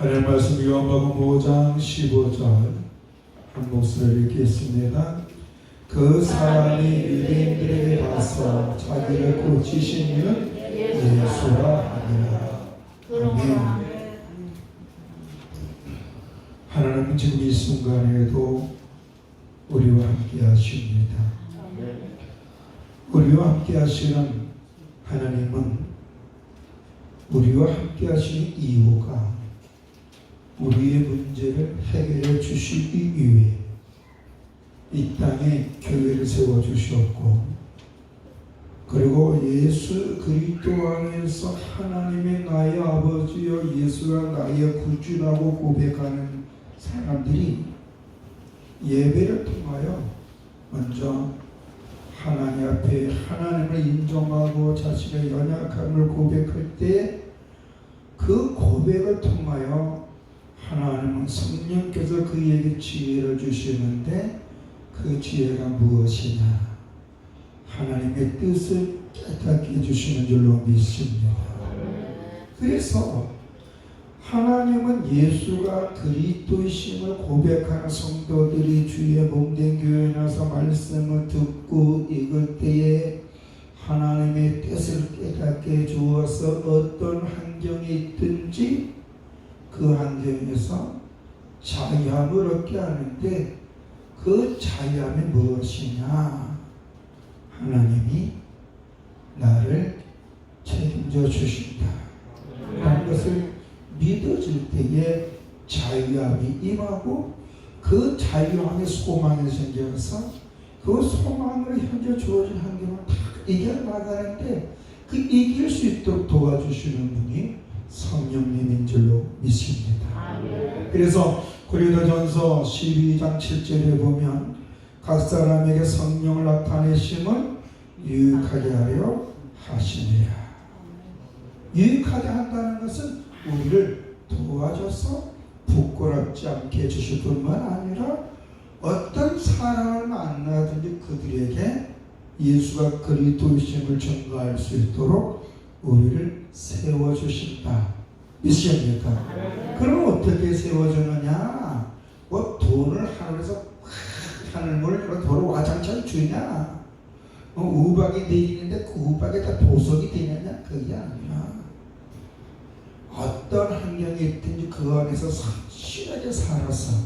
하나님 말씀 요한복음 5장 15절 한 목소리를 읽겠습니다. 그 사람이 유대인들에게 가서 자기를 고치신 이는 예수라 하니라. 아멘. 하나님은 지금 이 순간에도 우리와 함께 하십니다. 우리와 함께 하시는 하나님은 우리와 함께 하시는 이유가 우리의 문제를 해결해 주시기 위해 이 땅에 교회를 세워주셨고, 그리고 예수 그리스도 안에서 하나님의 나의 아버지여 예수가 나의 구주라고 고백하는 사람들이 예배를 통하여 먼저 하나님 앞에 하나님을 인정하고 자신의 연약함을 고백할 때 그 고백을 통하여 하나님은 성령께서 그에게 지혜를 주시는데 그 지혜가 무엇이냐? 하나님의 뜻을 깨닫게 해주시는 줄로 믿습니다. 그래서 하나님은 예수가 그리스도이심을 고백하는 성도들이 주의 몸된 교회에 나서 말씀을 듣고 읽을 때에 하나님의 뜻을 깨닫게 주어서 어떤 환경이 있든지 그 환경에서 자유함을 얻게 하는데 그 자유함이 무엇이냐? 하나님이 나를 책임져 주신다 라는 것을 믿어질 때에 자유함이 임하고 그 자유함의 소망이 생겨서 그 소망을 현재 주어진 환경을 다 이겨나가는데 그 이길 수 있도록 도와주시는 분이 성령님인 줄로 믿습니다. 그래서 고린도전서 12장 7절에 보면 각 사람에게 성령을 나타내심은 유익하게 하려 하시니라. 유익하게 한다는 것은 우리를 도와줘서 부끄럽지 않게 해주실 뿐만 아니라 어떤 사람을 만나든지 그들에게 예수가 그리스도이심을 증거할 수 있도록 우리를 세워주신다. 믿습니까? 그럼 어떻게 세워주느냐? 뭐 돈을 하늘에서 하늘문을 돈을 와장창 주냐? 우박이 내리는데 그 우박에 다 보석이 되느냐? 그게 아니라 어떤 환경에 있든지 그 안에서 성실하게 살아서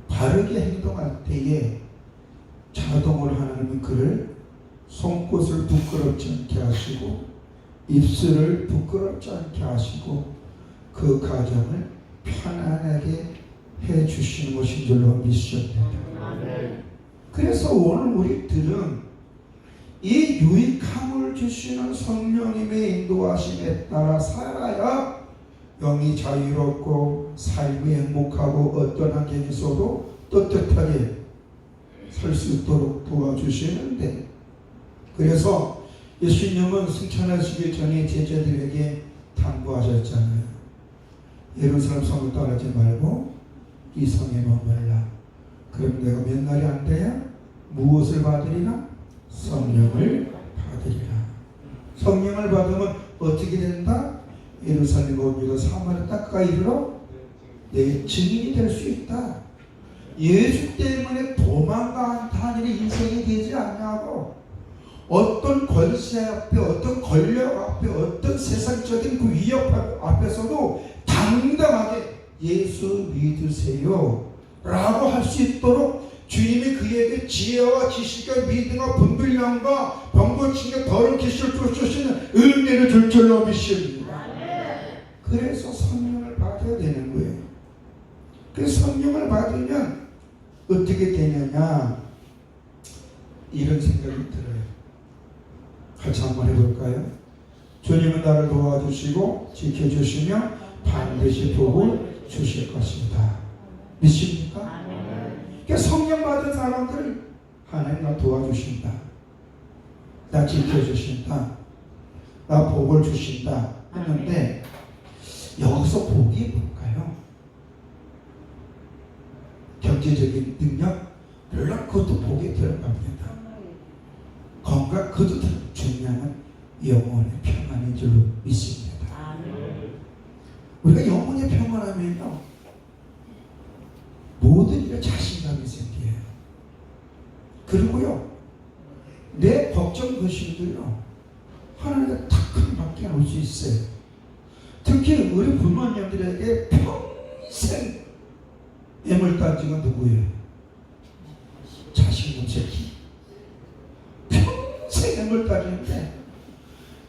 바르게 행동할 때에 자동으로 하나님은 그를 손끝을 부끄럽지 않게 하시고 입술을 부끄럽지 않게 하시고 그 가정을 편안하게 해주시는 것인 줄로 믿습니다. 그래서 오늘 우리들은 이 유익함을 주시는 성령님의 인도하심에 따라 살아야 영이 자유롭고 삶이 행복하고 어떤 환경에서도 떳떳하게 살 수 있도록 도와주시는데, 그래서 예수님은 승천하시기 전에 제자들에게 당부하셨잖아요. 예루살렘 성을 떠나지 말고 이 성에 머물라. 그럼 내가 몇 날이 안 돼야 무엇을 받으리라? 성령을 받으리라. 성령을 받으면 어떻게 된다? 예루살렘 온 유다 사마리아 땅까지 이르러 내 증인이 될 수 있다. 예수 때문에 도망가 다니는 인생이 되지 않냐고. 어떤 권세 앞에, 어떤 권력 앞에, 어떤 세상적인 그 위협 앞에서도 당당하게 예수 믿으세요 라고 할 수 있도록 주님이 그에게 지혜와 지식과 믿음과 분별력과 병고침과 더러운 기술을 주시는 은혜를 줄 줄로 믿습니다. 그래서 성령을 받아야 되는 거예요. 그래서 성령을 받으면 어떻게 되느냐, 이런 생각이 들어요. 같이 한번 해볼까요? 주님은 나를 도와주시고 지켜주시며 반드시 복을 주실 것입니다. 믿습니까? 그러니까 성령 받은 사람들 하나님 나 도와주신다, 나 지켜주신다, 나 복을 주신다 하는데 여기서 복이 뭘까요? 경제적인 능력, 물론 그것도 복에 들어갑니다. 건강, 그것도 중요한 영혼의 평안인 줄로 믿습니다. 우리가 영혼이 평안하면요 모든 일에 자신감이 생겨요. 그리고요 내 걱정 근심들요 하나님의 탁한 밖에 올 수 있어요. 특히 우리 부모님들에게 평생 애물단지가 누구예요? 자식 문제기. 평생 애물단지인데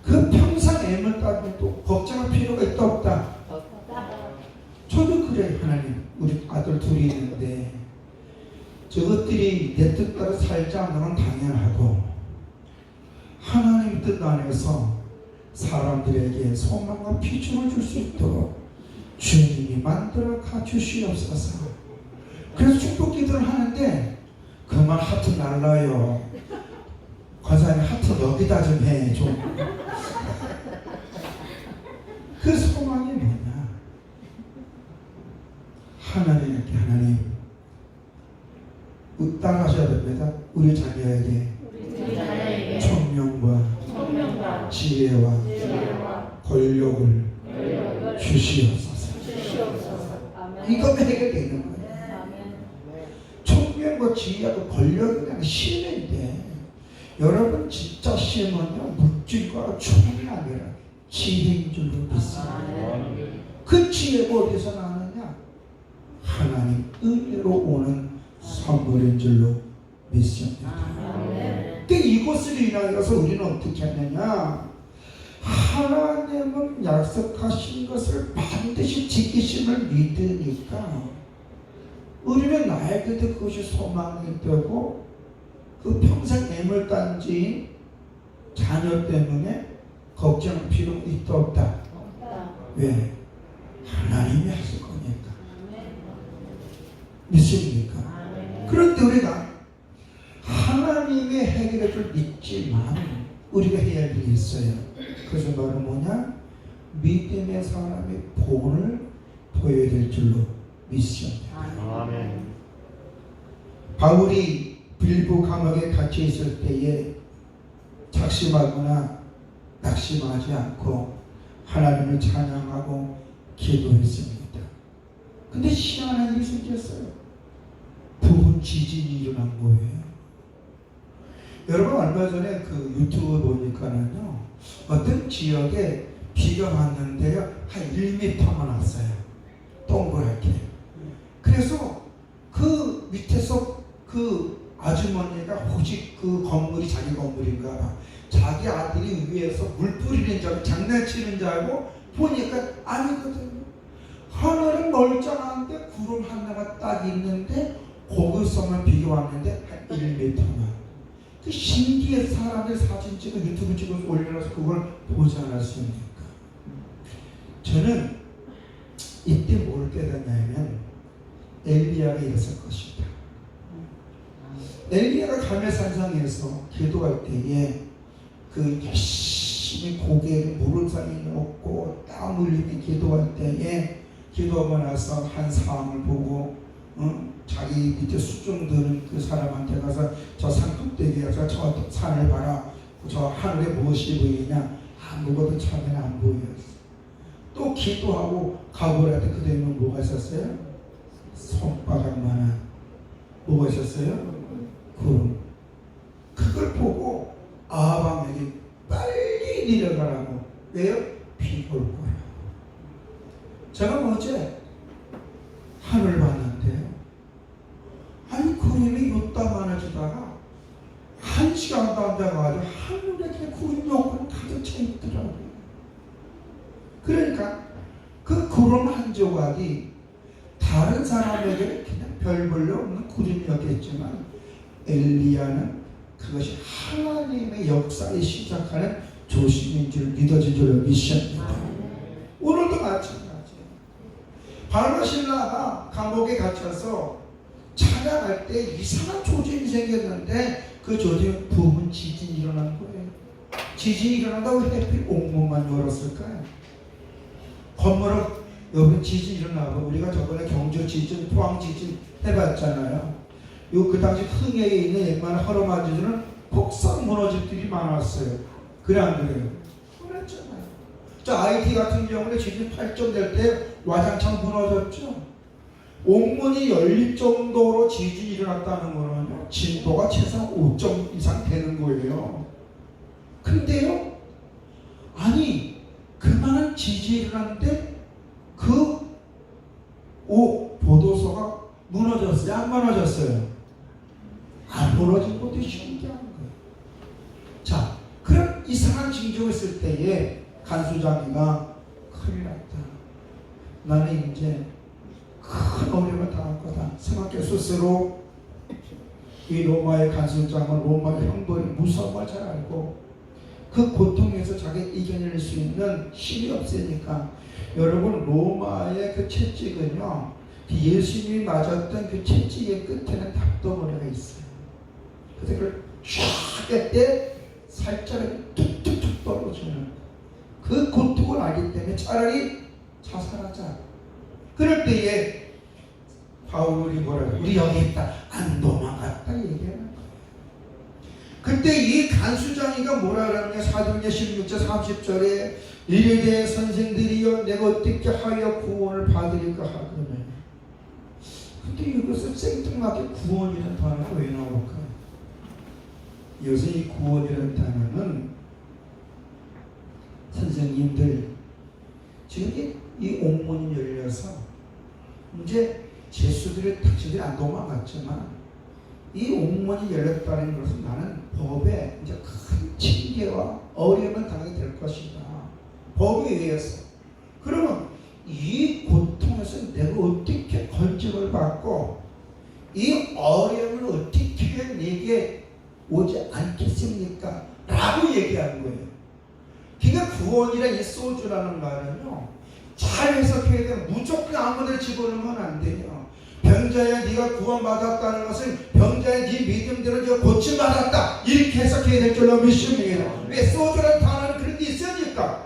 그 평생 애물단지도 걱정할 필요가 있다 없다? 저도 그래요. 하나님 우리 아들 둘이 있는데 저것들이 내 뜻대로 살지 않는 건 당연하고 하나님 뜻 안에서 사람들에게 소망과 비전을 줄 수 있도록 주님이 만들어 가주시옵소서. 그래서 축복 기도를 하는데 그만 하트 날라요. 권사님 하트 여기다 좀 해. 좀. 그 소망이 뭐냐? 하나님 따라하셔야 됩니다. 우리 자녀에게 총명과 지혜와 권력을 주시옵소서. 이거면 해결되는 거예요. 총명과 지혜와 권력은 그냥 힘인데 여러분 진짜 힘은요 물질과 총이 아니라 지혜인 줄로 믿습니다. 그 지혜가 어디서 나느냐? 하나님 은혜로 오는 선물인 줄로 믿습니다. 근데 이것을 인하여서 우리는 어떻게 하느냐? 하나님은 약속하신 것을 반드시 지키심을 믿으니까 우리는 나에게도 그것이 소망이 되고 그 평생 애물단지인 자녀 때문에 걱정할 필요가 있다 없다? 왜? 하나님이 하실 거니까. 믿습니까? 그런데 우리가 하나님의 해결해 줄 믿지만 우리가 해야 할 일이 있어요. 그것은 바로 뭐냐? 믿음의 사람의 본을 보여야 될 줄로 믿습니다. 아멘. 바울이 빌보 감옥에 갇혀 있을 때에 작심하거나 낙심하지 않고 하나님을 찬양하고 기도했습니다. 근데 희한한 일이 생겼어요. 부분 지진이 일어난 거예요. 여러분 얼마 전에 그 유튜브 보니까는요 어떤 지역에 비가 왔는데요 한 1m만 왔어요. 동그랗게. 그래서 그 밑에서 그 아주머니가 혹시 그 건물이 자기 건물인가 봐. 자기 아들이 위에서 물 뿌리는 줄 알고 장난치는 줄 알고 보니까 아니거든요. 하늘은 멀쩡한데 구름 하나가 딱 있는데 거기서만 비가 왔는데 한 1m만. 그 신기해. 사람들 사진 찍어 유튜브 찍어서 올려놔서 그걸 보지 않았습니까? 저는 이때 뭘 깨닫냐면 엘리야가 이랬을 것이다. 엘리야가 갈멜산상에서 기도할 때에 그 열심히 고개에 물을 상이 없고 땀 흘리며 기도할 때에 기도하고 나서 한 사람을 보고 자기 밑에 수종드는 그 사람한테 가서 저 산꼭대기에 가서 저 산을 봐라. 저 하늘에 무엇이 보이냐? 아무것도 처음에는 안 보였어. 또 기도하고 가보라 때 그대는 뭐가 있었어요? 손바닥만한 뭐가 있었어요? 구름. 그걸 보고 아방에게 빨리 내려가라고. 왜요? 비가 올 거라. 제가 어제 하늘 봤는데요. 아니 구름이 요따 많아지다가 한 시간도 안 돼가지고 하늘에 그냥 구름이 없고 가득 차 있더라고요. 그러니까 그 구름 한 조각이 다른 사람에게 그냥 별 볼로 없는 구름이었겠지만 엘리야는 그것이 하나님의 역사에 시작하는 조심인 줄 믿어진 줄로 믿습니다. 오늘도 마찬가지예요. 바르바실라가 감옥에 갇혀서 찬양할 때 이상한 조짐이 생겼는데 그 조짐은 부분 지진이 일어난 거예요. 지진이 일어난다고 해필 옥문만 열었을까요? 건물을 여러분 지진 일어나고 우리가 저번에 경주 지진, 포항 지진 해봤잖아요. 요 그 당시 흥해에 있는 웬만한 허름한 지진은 폭삭 무너질 일이 많았어요. 그래 안 그래요? 그랬잖아요. 자, IT 같은 경우는 지진 8점 될 때 와장창 무너졌죠. 옥문이 열릴 정도로 지진이 일어났다는 거는 진도가 최소한 5점 이상 되는 거예요. 근데요, 아니 그만한 지진이 일어났는데 그 보도소가 무너졌어요? 안 무너졌어요? 안 무너진 것도 신기한 거예요. 자, 그런 이상한 징조가 있을 때에 간수장이가 큰일 났다. 나는 이제 큰 어려움을 당할 거다 생각해 스스로 이 로마의 간수장은 로마의 형벌이 무서운 걸 잘 알고 그 고통에서 자기가 이겨낼 수 있는 힘이 없으니까 여러분 로마의 그 채찍은요 예수님이 맞았던 그 채찍의 끝에는 답도머리가 있어요. 그래서 그걸 쫙 때 살짝 툭툭툭 떨어지는 그 고통을 알기 때문에 차라리 자살하자. 그럴 때에 바울이 뭐라고 우리 여기 있다 안 도망갔다 얘기하는 거예요. 그때 이 간수장이가 뭐라 그러느냐 사도행전 16절 30절에 이르되 선생들이여 내가 어떻게 하여 구원을 받으리까 하거늘. 근데 이것을 생뚱맞게 구원이라는 단어가 왜 나올까요? 여기서 이 구원이라는 단어는 선생님들 지금 이 옥문이 열려서 이제 제수들이 당신들이 안 도망갔지만 이 옥문이 열렸다는 것은 나는 법에 이제 큰 징계와 어려움을 당하게 될 것이다. 법에 의해서. 그러면 이 고통에서 내가 어떻게 건짐을 받고 이 어려움을 어떻게 내게 오지 않겠습니까? 라고 얘기하는 거예요. 그러니까 구원이란 이 소주라는 말은요 잘 해석해야 돼요. 무조건 아무데나 집어넣으면 안 돼요. 병자야 네가 구원받았다는 것은 병자의 네 믿음대로 네가 고침받았다 이렇게 해석해야 될 줄로 믿습니다. 왜 소주라는 단어는 그런 게 있으니까.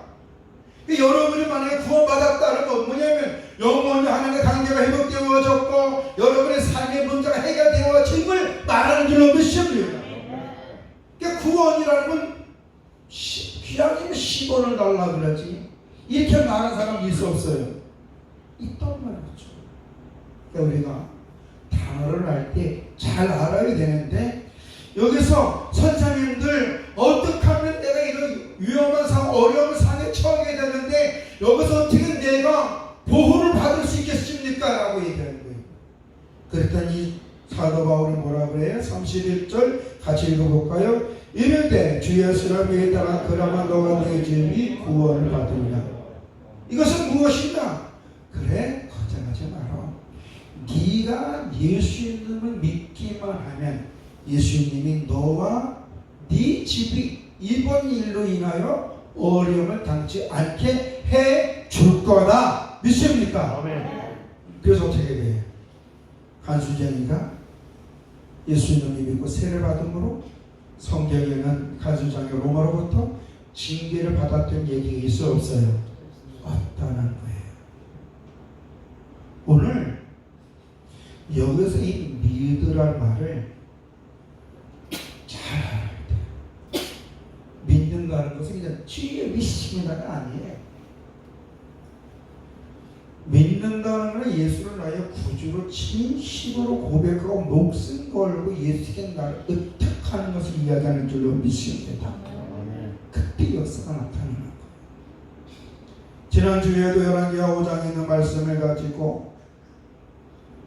여러분이 만약에 구원받았다는 건 뭐냐면 영원히 하나님과 관계가 회복되어졌고 여러분의 삶의 문제가 해결되어짐을 말하는 줄로 믿습니다. 그러니까 구원이라는 건 귀하게 10원을 달라 그러지 이렇게 말하는 사람이 있어 없어요? 있단 말이죠. 그러니까 우리가 단어를 알 때 잘 알아야 되는데 여기서 선생님들 어떻게 하면 내가 이런 위험한 상황 어려운 상황에 처하게 되는데 여기서 어떻게 내가 보호를 받을 수 있겠습니까? 라고 얘기하는 거예요. 그랬더니 사도 바울이 뭐라 그래요? 31절 같이 읽어볼까요? 이르되 주 예수를 믿으라 그러면 너가 내 죄의 구원을 받으리라. 이것은 무엇이냐? 그래 걱정하지 마라. 네가 예수님을 믿기만 하면 예수님이 너와 네 집이 이번 일로 인하여 어려움을 당치 않게 해 줄 거다. 믿습니까? 그래서 어떻게 돼요? 간수장이가 예수님을 믿고 세례 받음으로 성경에는 간수장이 로마로부터 징계를 받았던 얘기가 있어 없어요? 없다는 거예요. 오늘 여기서 이 믿으란 말을 잘 알아야 돼요. 믿는다는 것은 그냥 주의 믿습니다가 아니에요. 믿는다는 것은 예수를 나의 구주로 진심으로 고백하고 목숨 걸고 예수께 나를 의탁하는 것을 이야기하는 줄로 믿습니다. 그때 역사가 나타나는 거예요. 지난주에도 열왕기하 5장에 있는 말씀을 가지고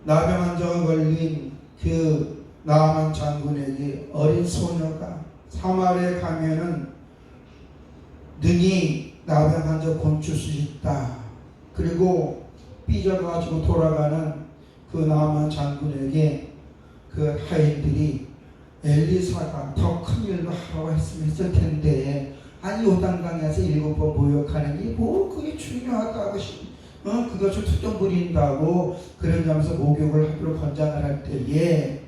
나병환자가 걸린 그 나아만 장군에게 어린 소녀가 사마리아에 가면은 능히 나병환자 곤출 수 있다. 그리고 삐져가지고 돌아가는 그 나아만 장군에게 그 하인들이 엘리사가 더 큰 일도 하라고 했을 텐데 아니 요단강에서 7번 모욕하는 게 뭐 그게 중요하다고 그것을 투정 부린다고 그런 점에서 목욕을 하기로 권장을 할 때에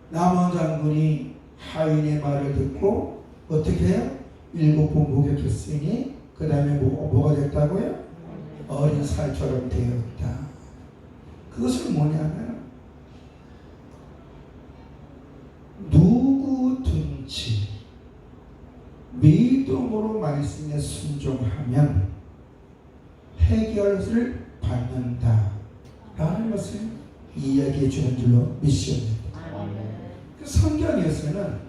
나아만 장군이 하인의 말을 듣고 어떻게 해요? 7번 목욕했으니 그 다음에 뭐가 됐다고요? 어린 살처럼 되었다. 그것은 뭐냐면 누구든지 믿음으로 믿음으로 말씀에 순종하면 해결을 받는다 라는 것을 이야기해 주는 줄로 믿습니다. 그 성경에서는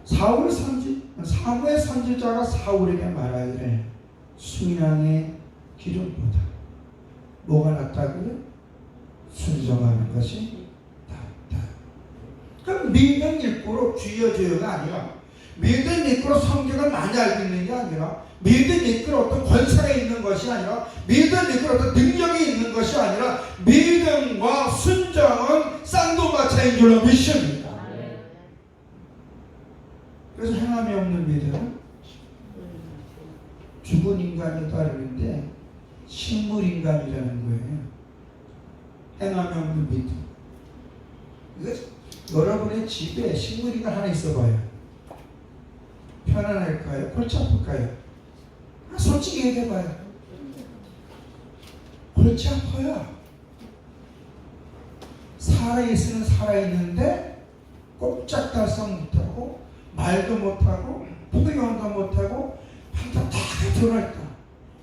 사무의 선지자가 사울에게 말하기를 순양의 기름보다 뭐가 낫다고요? 순종하는 것이 낫다. 그럼 믿음 믿고로 쥐어줘요가 아니라, 믿음 믿고로 성경을 많이 알고 있는 게 아니라, 믿음 믿고로 어떤 권세가 있는 것이 아니라, 믿음 믿고로 어떤 능력이 있는 것이 아니라, 믿음과 순종은 쌍두마차인 줄로 믿습니다. 그래서 행함이 없는 믿음은 죽은 인간이 따르는데 식물인간이라는 거예요. 행함이 없는 믿음. 이거 여러분의 집에 식물인간 하나 있어봐요. 편안할까요? 골치 아플까요? 솔직히 얘기해봐요. 골치 아파요. 살아있으면 살아있는데 꼼짝달싹 못하고 말도 못하고 포용도 못하고 한다 다 들어있다.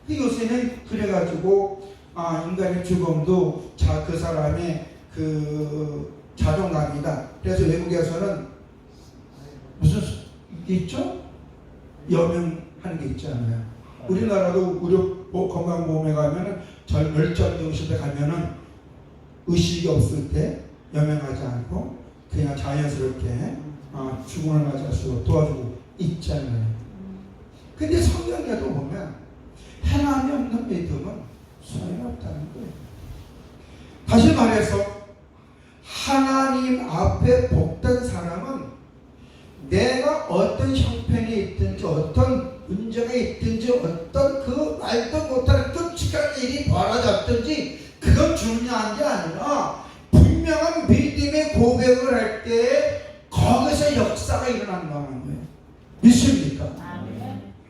요새는 그래가지고 인간의 죽음도 그 사람의 그 자존감이다. 그래서 외국에서는 무슨 있죠? 여명하는 게 있잖아요. 우리나라도 의료 건강보험에 가면은 멸종위기시대 가면은 의식이 없을 때 여명하지 않고 그냥 자연스럽게 죽음을 맞을 수 있도록 도와주고 있잖아요. 근데 성경에도 보면 행함이 없는 믿음은 소용없다는 거예요. 다시 말해서 하나님 앞에 복된 사람은 내가 어떤 형편이 있든지 어떤 문제가 있든지 어떤 그 말도 못하는 끔찍한 일이 벌어졌든지 그건 중요한 게 아니라 분명한 믿음의 고백을 할 때 거기서 역사가 일어난다는 거예요. 믿습니까?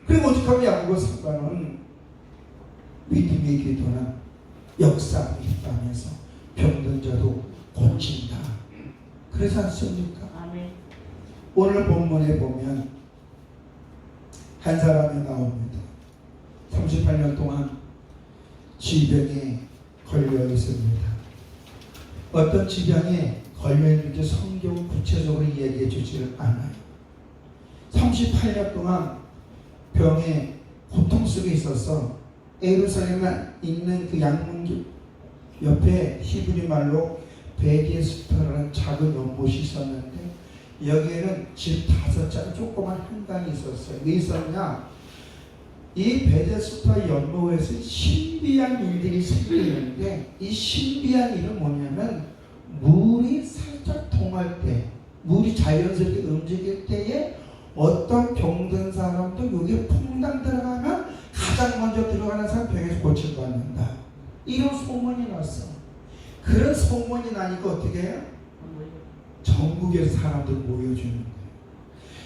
그리고 오죽하면 야고보 사도는 믿음의 기도는 역사가 있다면서 병든 자도 고친다. 그래서 않습니까? 오늘 본문에 보면 한 사람이 나옵니다. 38년 동안 질병에 걸려 있습니다. 어떤 질병에 걸려 있는지 성경은 구체적으로 이야기해 주지를 않아요. 38년 동안 병에 고통 속에 있어서 예루살렘에 있는 그 양문길 옆에 히브리 말로 베데스다라는 작은 연못이 있었는데 여기에는 집 5자리 조그만 한강이 있었어요. 왜 있었냐? 이 베데스다 연못에서 신비한 일들이 생기는데 이 신비한 일은 뭐냐면 물이 살짝 통할 때, 물이 자연스럽게 움직일 때에 어떤 병든 사람도 여기에 퐁당 들어가면 가장 먼저 들어가는 사람 병에서 고침받는다. 이런 소문이 났어. 그런 소문이 나니까 어떻게 해요? 전국에서 사람들 모여주는 거예요.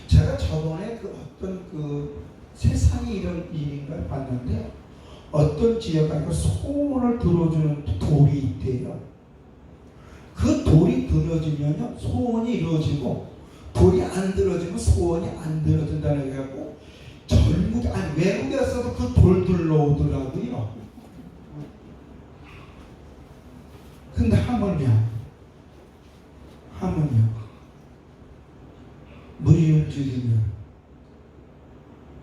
제가 저번에 어떤 세상에 이런 일인가 봤는데 어떤 지역에 소원을 들어주는 돌이 있대요. 그 돌이 들어지면 소원이 이루어지고 돌이 안 들어지면 소원이 안 들어진다는 게 갖고 전국 외국에서도 그 돌 들러오더라고요. 근데 하면요 물이 움직이면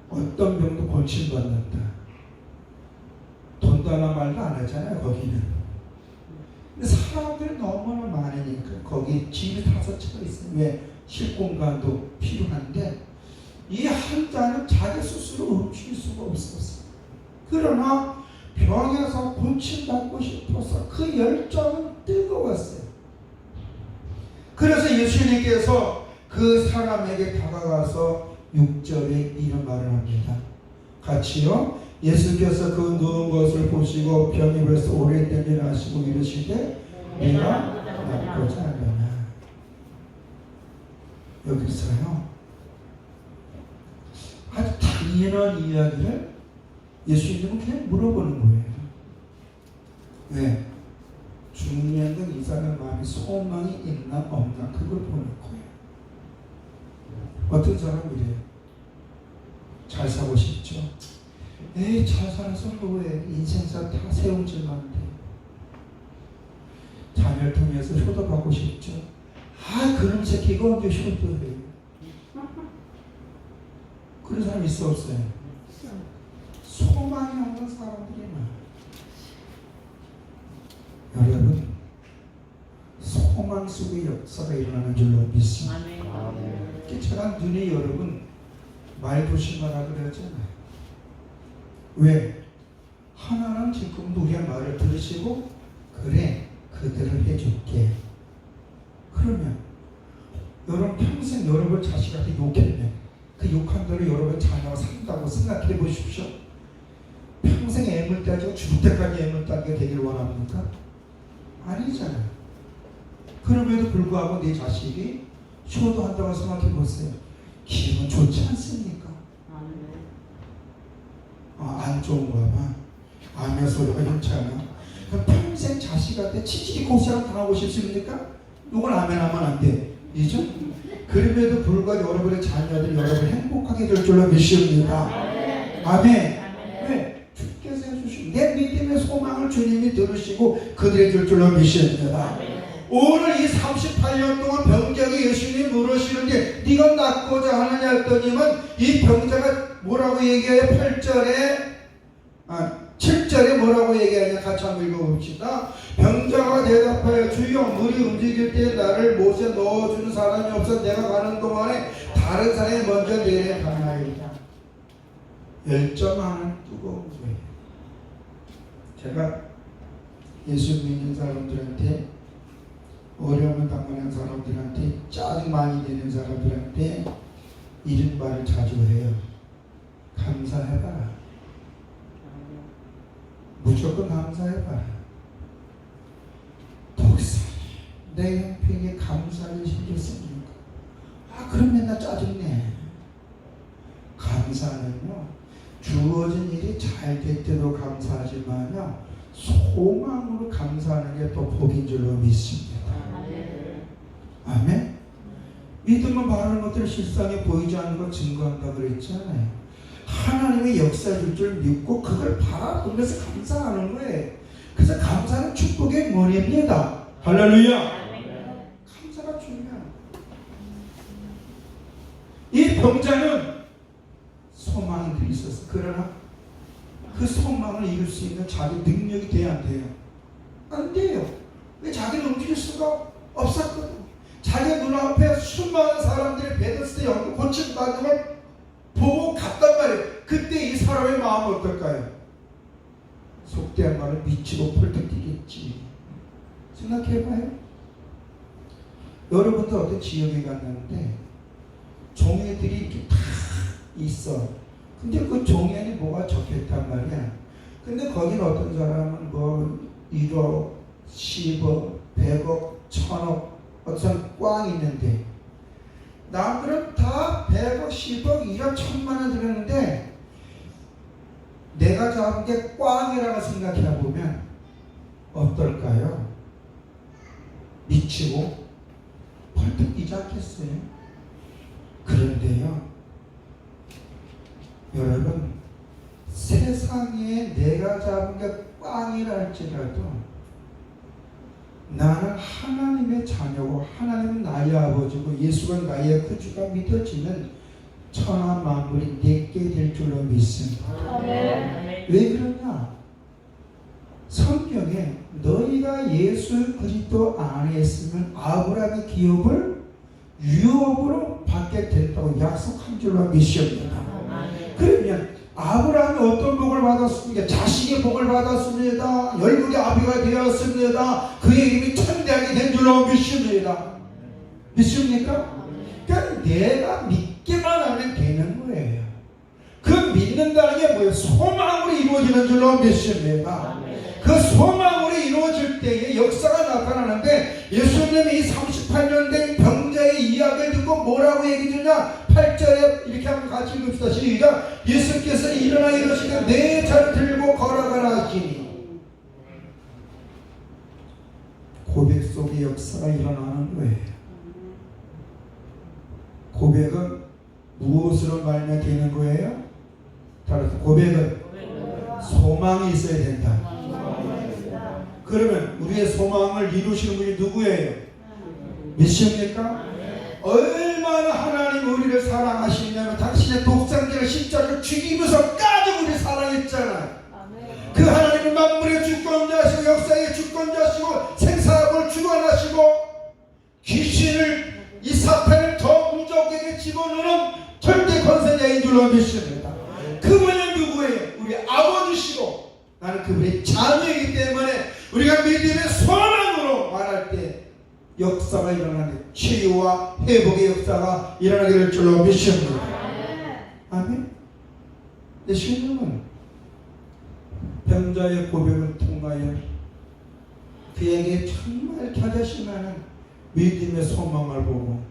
어떤 병도 고침받는다. 돈 달라 말도 안 하잖아요. 거기는. 근데 사람들이 너무나 많으니까 거기 집이 5채가 있으면 왜 실공간도 필요한데 이 한자는 자기 스스로 움직일 수가 없었어. 그러나 병에서 고침받고 싶어서 그 열정은 뜨거웠어요. 그래서 예수님께서 그 사람에게 다가가서 6절에 이런 말을 합니다. 같이요. 예수께서 그 누운 것을 보시고 병이 벌써 오래된 일 아시고 이르시되 내가 낫고자 하려나. 여기서요 아주 당연한 이야기를 예수님은 그냥 물어보는 거예요. 왜? 중요한 건 이 사람 마음에 소망이 있나 없나 그걸 보는 거예요. 어떤 사람이래요. 에이, 잘 살아서 뭐해. 인생사 다 세우질만 돼. 자녀를 통해서 효도받고 싶죠. 아, 그런 새끼가 언제 효도해. 그런 사람 있어 없어요? 소망이 없는 사람들이 많아. 여러분, 소망 속에 역사가 일어나는 줄로 믿습니다. 제가 눈이 여러분 말 조심하라 그랬잖아요. 왜? 하나는 지금 우리의 말을 들으시고 그래, 그대로 해줄게. 그러면 여러분 평생 여러분 자식한테 욕했네. 그 욕한 대로 여러분 자녀가 산다고 생각해 보십시오. 평생 애물따지고 죽을 때까지 애물따지게 되길 원합니까? 아니잖아요. 그럼에도 불구하고 내 자식이 효도한다고 생각해 보세요. 기분 좋지 않습니까? 안 좋은가 봐. 아멘 소리가 좋지 않아. 그럼 평생 자식한테 치질이 고생을 당하고 싶습니까? 이건 아멘 하면 안 돼. 이죠? 그럼에도 불구하고 여러분의 자녀들이 여러분 행복하게 될 줄로 믿습니다. 아멘. 왜? 주께서 해주신 내 믿음의 소망을 주님이 들으시고 그들이 줄 줄로 믿습니다. 오늘 이 38년 동안 병자가 예수님이 물으시는데 네가 낫고자 하느냐 했더니만 이 병자가 뭐라고 얘기해요? 7절에 뭐라고 얘기하냐 같이 한번 읽어봅시다. 병자가 대답하여 주여 물이 움직일 때 나를 못에 넣어주는 사람이 없어 내가 가는 동안에 다른 사람이 먼저 내려가나이다. 열정하는 뜨거운 거예요. 제가 예수 믿는 사람들한테 어려움을 당하는 사람들한테 짜증 많이 내는 사람들한테 이런 말을 자주 해요. 감사해봐라. 무조건 감사해봐라. 독사님, 내 형편에 감사를 생겼습니까? 그럼 맨날 짜증내. 감사는요, 주어진 일이 잘 될 때도 감사하지만요, 소망으로 감사하는 게 또 복인 줄로 믿습니다. 아멘? 믿음은 바라는 것들 실상에 보이지 않는 걸 증거한다 그랬잖아요. 하나님의 역사일 줄 믿고 그걸 바라보면서 감사하는 거예요. 그래서 감사는 축복의 머리입니다. 할렐루야. 감사가 중요해요. 이 병자는 소망이 있었어. 그러나 그 소망을 이룰 수 있는 자기 능력이 돼야 안 돼요? 안 돼요. 왜? 자기는 움직일 수가 없었거든. 자기 눈앞에 수많은 사람들이 베데스다 고침받는 걸 보고 갔단 말이에요. 그때 이 사람의 마음은 어떨까요? 속된 말을 미치고 펄떡 뛰겠지. 생각해봐요. 여러분도 어떤 지역에 갔는데 종애들이 이렇게 다 있어. 근데 그 종애는 뭐가 적혔단 말이야. 근데 거기는 어떤 사람은 뭐 1억, 10억, 100억, 1000억 어떤 꽝이 있는데 남들은 다 100억, 10억, 1억, 1000만 원 들었는데 내가 잡은 게 꽝이라고 생각해 보면 어떨까요? 미치고 펄떡 뛰지 않겠어요? 그런데요, 여러분, 세상에 내가 잡은 게 꽝이라 할지라도 나는 하나님의 자녀고 하나님은 나의 아버지고 예수가 나의 구주가 믿어지는 천하 만물이 내게 될 줄로 믿습니다. 왜 그러냐? 성경에 너희가 예수 그리스도 안에 있으면 아브라함의 기업을 유업으로 받게 된다고 약속한 줄로 믿습니다. 그러면 아브라함이 어떤 복을 받았습니까? 자식의 복을 받았습니다. 열국의 아비가 되었습니다. 그의 이름이 천대하게 된 줄로 믿습니다. 믿습니까? 그러니까 내가 믿기만 하면 되는 거예요. 그 믿는다는 게 뭐예요? 소망으로 이루어지는 줄로 믿습니다. 그 소망으로 이루어질 때에 역사가 나타나는데 예수님이 이 38년 된 병자의 이야기를 듣고 뭐라고 얘기 주냐? 8절에 이렇게 한번 같이 읽읍시다. 시작. 예수께서 일어나 이르시되 내 자를 들고 걸어가라 하시니. 고백 속의 역사가 일어나는 거예요. 고백은 무엇으로 말미암아 되는 거예요? 따라서 고백은 소망이 있어야 된다. 그러면 우리의 소망을 이루시는 분이 누구예요? 믿습니까? 얼마나 하나님 우리를 사랑하시냐면 당신의 독생자를 십자가를 죽이면서까지 우리를 사랑했잖아요. 그 하나님은 만물의 주권자시고 역사의 주권자시고 생사를 주관하시고 귀신을 이 사탄을 더 무적에게 집어넣는 절대 권세자인 줄로 믿습니다. 그분은 누구예요? 우리 아버지시고 나는 그분의 자녀이기 때문에 우리가 믿음의 소망으로 말할 때 역사가 일어나는 치유와 회복의 역사가 일어나게 될 줄로 믿습니다. 아멘. 내 신령은 병자의 고백을 통하여 그에게 정말 겨자씨나는 믿음의 소망을 보고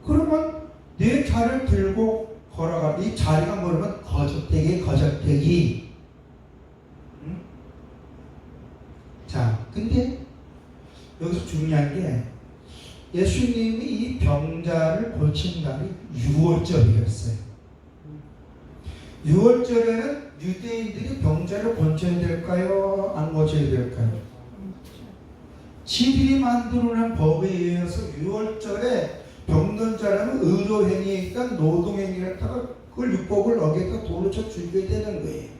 그러면 내 자를 들고 걸어가. 이 자리가 뭐냐면 거적대기 응? 자, 근데 여기서 중요한 게 예수님이 이 병자를 고친 날이 6월절이었어요. 6월절에는 유대인들이 병자를 고쳐야 될까요? 안 고쳐야 될까요? 지들이 만들어낸 법에 의해서 6월절에 병든 자라면 의료행위니까 노동행위를 그걸 율법을 어겼다 돌로 쳐 죽여야 되는 거예요.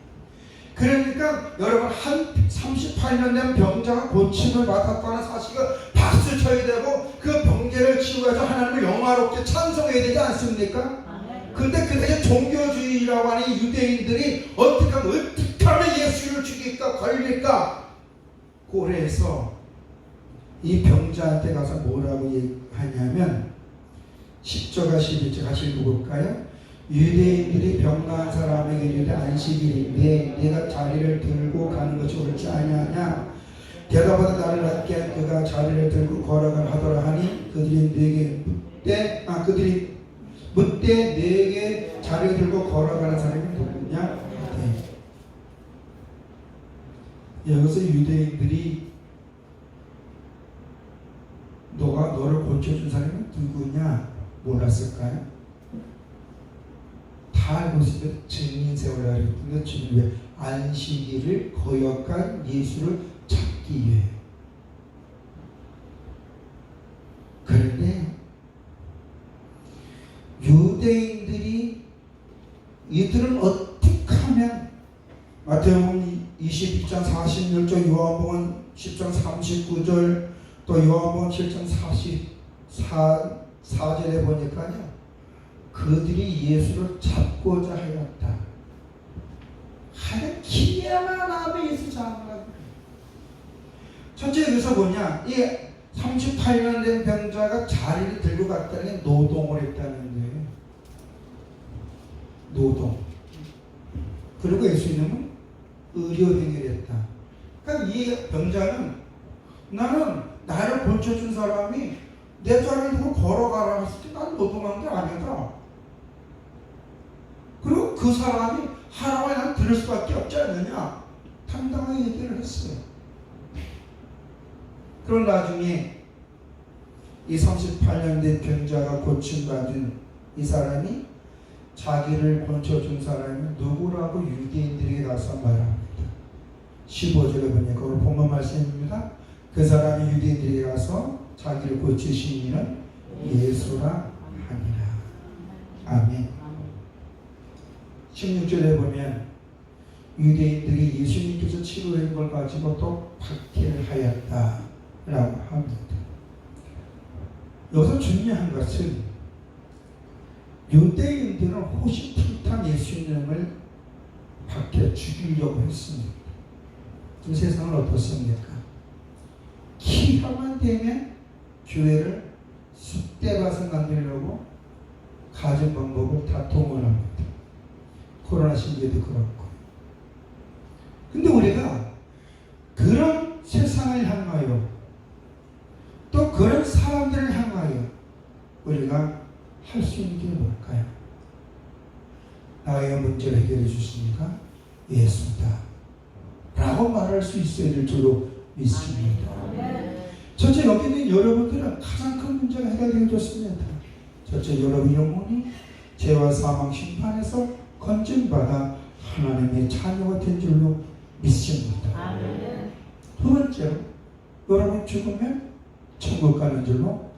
그러니까 여러분 한 38년 된 병자가 고침을 받았다는 사실을 박수 쳐야 되고 그 병자를 치유해서 하나님을 영화롭게 찬송해야 되지 않습니까? 근데 그 당시 종교주의라고 하는 유대인들이 어떻게 하면 예수를 죽일까 걸릴까 그래서 이 병자한테 가서 뭐라고 하냐면 10절과 11절 같이 읽어볼까요? 유대인들이 병나은 사람에게 이르되 안식일인데 내가 자리를 들고 가는 것이 옳지 아니하냐. 대답하되 나를 낫게 한 그가 자리를 들고 걸어가라 하더라 하니 그들이 묻되 내게 자리를 들고 걸어가는 사람이 누구냐? 여기서 유대인들이 너를 고쳐준 사람이 누구냐 몰랐을까요? 다 알고 있으면 증인세우라 그랬는데 지금 왜 안식일을 거역한 예수를 찾기 위해. 그런데 유대인들이 이들은 어떻게 하면 마태복음 22장 46절 요한복음 10장 39절 또 요한복음 7장 44절에 보니까요 그들이 예수를 잡고자 하였다. 하여 기이한 앞에 예수 잡으라고. 첫째 여기서 뭐냐? 이 38년 된 병자가 자리를 들고 갔다는 게 노동을 했다는 거예요. 노동. 그리고 예수님은 의료행위를 했다. 그러니까 이 병자는 나는 나를 고쳐준 사람이 내 자리를 두고 걸어가라 했을 때 난 노동한 게 아니다. 그리고 그 사람이 하라고 난 들을 수밖에 없지 않느냐. 당당하게 얘기를 했어요. 그런 나중에 이 38년 된 병자가 고침받은 이 사람이 자기를 고쳐준 사람이 누구라고 유대인들에게 가서 말합니다. 15절에 보니까 오늘 본문 말씀입니다. 그 사람이 유대인들에게 가서 자기를 고치신 이는 예수라 하니라. 아멘. 16절에 보면 유대인들이 예수님께서 치료한 걸 가지고 또 박해를 하였다라고 합니다. 여기서 중요한 것은 유대인들은 호시탐탐 예수님을 박해 죽이려고 했습니다. 이 세상은 어떻습니까? 기회만 되면 교회를 쑥대밭을 만들려고 가진 방법을 다 동원합니다. 코로나 시기에도 그렇고. 근데 우리가 그런 세상을 향하여 또 그런 사람들을 향하여 우리가 할 수 있는 게 뭘까요? 나의 문제를 해결해 주십니까? 예수다 라고 말할 수 있어야 될 줄로 믿습니다. 첫째, 여기 있는 여러분들은 가장 큰 문제가 해결되어졌습니다. 첫째, 여러분 영혼이 죄와 사망 심판에서 건진받아 하나님의 자녀가 된 줄로 믿습니다. 아멘. 두 번째로 여러분 죽으면 천국 가는 줄로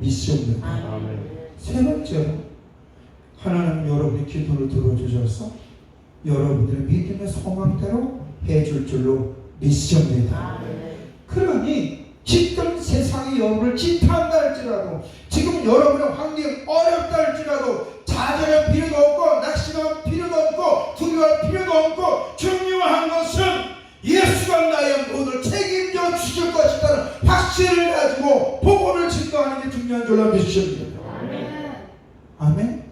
믿습니다. 아멘. 세 번째로 하나님 여러분의 기도를 들어주셔서 여러분들의 믿음의 소망대로 해줄 줄로 믿습니다. 아멘. 그러니 지금 세상이 여러분을 지탄다 할지라도 지금 여러분의 환경이 어렵다 할지라도 좌절할 필요도 없고 낙심할 필요도 없고 두려워할 필요도 없고 중요한 것은 예수가 나의 모든 책임져 주실 것이라는 확신을 가지고 복음을 증거하는 게 중요한 줄로 믿으십니다. 아멘. 아멘.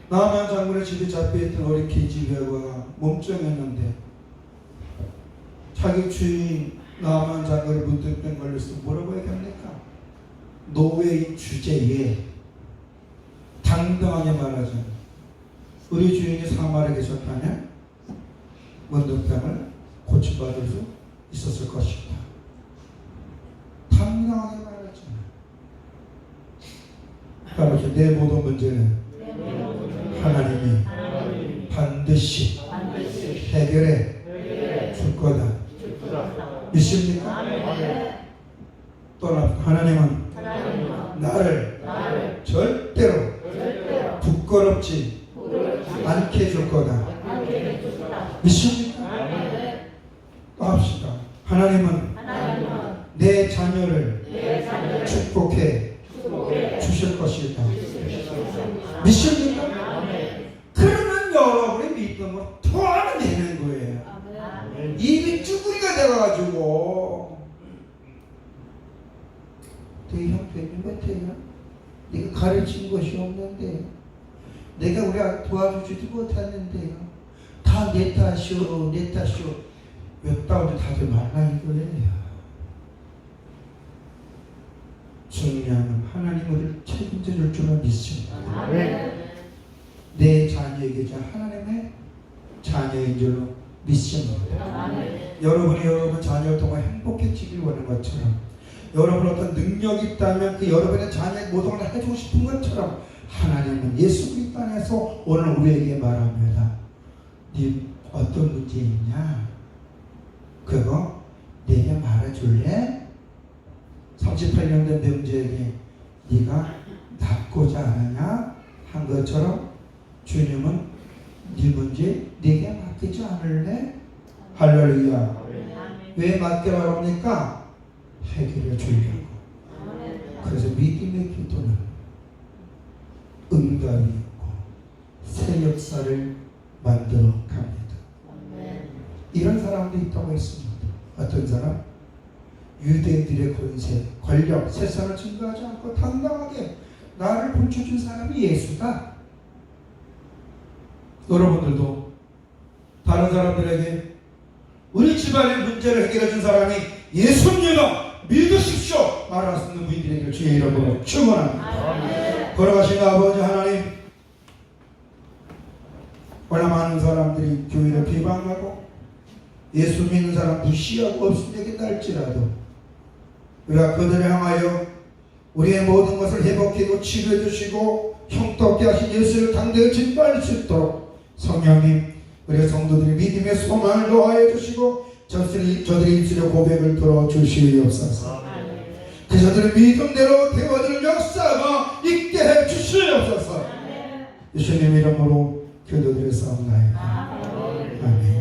나만 장군의 집에 잡혀있던 어린 계집애가 몸짱했는데 자기 주인 나만 장군을 문득병 걸렸을 때 뭐라고 얘기합니까? 노예인 주제에 당당하게 말하자면 우리 주인이 사마리아에 계셨다면 문득병을 고쳐받을 수 있었을 것이다. 당당하게 말했잖아요. 따라서 내 모든 문제는 하나님이 반드시 해결해 줄 거다. 믿습니까? 또 하나님은 나를 절대로 부끄럽지 않게 해줄 거다. 믿습니까? 또 합시다. 하나님은 내 자녀를 축복해 주실 것이다. 믿습니까? 그러면 여러분의 믿음을 토해내는 거예요. 입이 쭈구리가 돼가지고 대형 되는 못해요. 네가 가르친 것이 없는데 내가 우리 도와주지도 못했는데요. 다 내 탓이오 내 탓이오. 몇 다운도 다들 말라 이거예요. 중요한 건 하나님 우리를 책임져 줄 줄만 믿습니다. 내 자녀에게 하나님의 자녀인 줄로 믿습니다. 여러분이 여러분 자녀를 통해 행복해지길 원하는 것처럼 여러분 어떤 능력이 있다면 그 여러분의 자녀의 모든 걸 해주고 싶은 것처럼 하나님은 예수 그리스도 안에서 오늘 우리에게 말합니다. 네 어떤 문제 있냐? 그거 내게 말해줄래? 38년 된 병자에게 네가 낫고자 하느냐? 한 것처럼 주님은 네 문제 네게 맡기지 않을래? 할렐루야. 왜 맡기라고 합니까? 해결해 주려고. 그래서 믿음의 기도는 응답이 있고 새 역사를 만들어 갑니다. 이런 사람도 있다고 했습니다. 어떤 사람? 유대인들의 권세, 권력, 세상을 증거하지 않고 당당하게 나를 본쳐준 사람이 예수다. 여러분들도 다른 사람들에게 우리 집안의 문제를 해결해 준 사람이 예수입니다. 믿으십시오. 말할 수 있는 분들에게 주의 이름으로 축원합니다. 걸어가신 아버지 하나님, 얼마나 많은 사람들이 교회를 비방하고 예수 믿는 사람 무시하고 없으려겠다 할지라도 우리가 그들을 향하여 우리의 모든 것을 회복하고 치료해 주시고 형통케 하신 예수를 당대히 진발할 수 있도록 성령님 우리 성도들의 믿음의 소망을 더하여 주시고 저들의 입술의 고백을 들어주시옵소서. 그 저들의 믿음대로 되어질 역사가 있게 해 주시옵소서. 예수님 이름으로 기도드렸사옵나이다. 아멘.